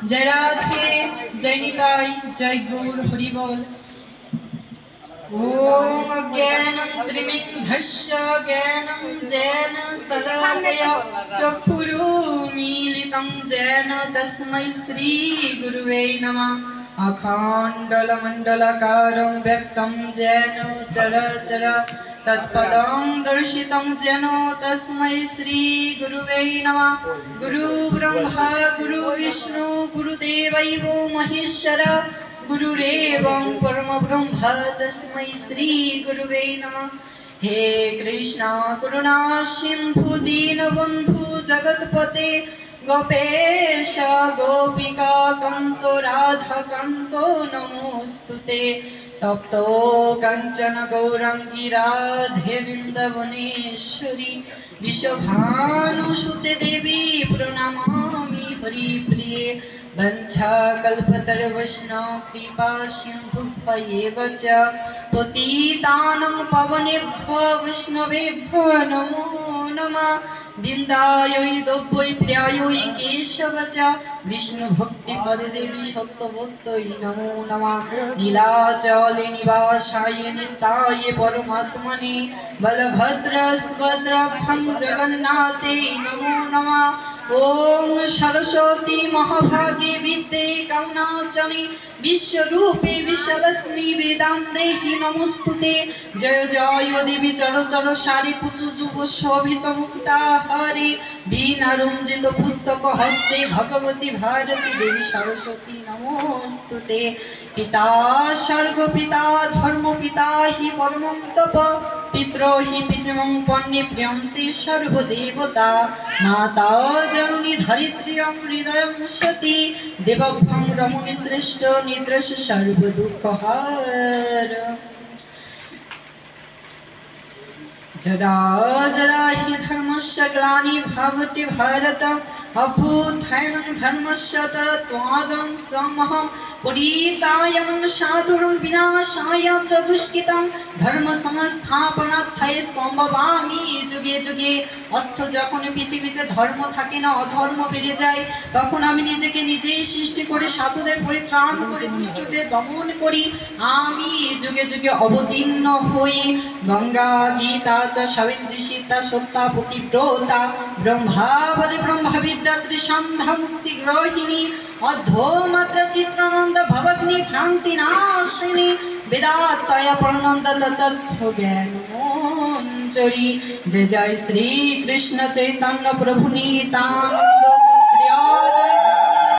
जय राधे जय निताई जय गौर हरि बोल। ओम अज्ञानं त्रिमिद्धस्य ज्ञानं येन शलाकया चक्षुरुन्मीलितं येन तस्मै श्री गुरुवे नमः। अखण्डमण्डलाकारं व्यक्तं येन चराचर तत्पदं दर्शितं येन तस्मै श्री गुरुवे नमः। गुरु ब्रह्मा गुरु विष्णु गुरुदेवैव महेश्वर गुरुरेवं परम ब्रह्म तस्मै श्री गुरुवे नमः। हे कृष्णा करुणा सिंधु दीनबंधु जगतपते गोपेश गोपिका कांतो राधा कांतो नमोस्तुते। तप्तो कंचन गौरांगी राधे वृंदावनेश्वरी विश्वभानुसुते देवी प्रणमामि हरिप्रिये। वंशाकल्पतरुश्च कृपा सिन्धुभ्येव च पतितानां पावनेभ्यो वैष्णवेभ्यो नमो नमः। बिन्दायै दव्यै प्रियायै केशव च विष्णुभक्तिपदे देवी सत्यभक्त्यै नमो नमः। नीलाचले निवासाय नित्याय परमात्मने बलभद्र सुभद्राभ्यां जगन्नाथे नमो नमः। ओम सरस्वती महाभागे विद्ये करुणाचने विश्वरूपे विश्वलक्ष्मी वेदान्ते नमोस्तुते। जय जय देवी चरचर सारी कुचुजुग शोभित मुक्ता हरे वीणारंजित पुस्तक हस्ते भगवती भारती देवी सरस्वती नमोस्तुते। पिता स्वर्ग पिता धर्म पिता हि परमं तप पितरो हि पितरं पुण्ये प्रियन्ते सर्वदेवता। माता जननी धरित्री हृदयं सती देवभं रमणी श्रेष्ठ निद्रश सर्वदुःखहार। जदा जदा हि धर्मस्य ग्लानिर्भवति भारत अभ्युत्थानं धर्मस्य तदात्मानं समहं परित्रायणं साधुरं विनाशाय च दुष्कृतं धर्म संस्थापनार्थाय सम्भवामि जुगे जुगे। অর্থ যখন পৃথিবীতে ধর্ম থাকে না অধর্ম বেড়ে যায় তখন আমি নিজেকে নিজেই সৃষ্টি করে সাধুদের পরিত্রাণ করে দুষ্টদের দমন করি। আমি যুগে যুগে অবতীর্ণ হই গঙ্গা গীতা চ সাবিত্রী সীতা সত্যা পতিব্রতা ব্রহ্মাবলী ব্রহ্মবিদ্যাত্রী সন্ধ্যা মুক্তি গ্রহিণী অধোমাত্র চিত্রানন্দ ভবগ্নি ভ্রান্তি নাশিনী वेदात्तया प्रणन्द तत्त्व ज्ञान मंजरी। जय जय श्री कृष्ण चैतन्य प्रभु नित्यानंद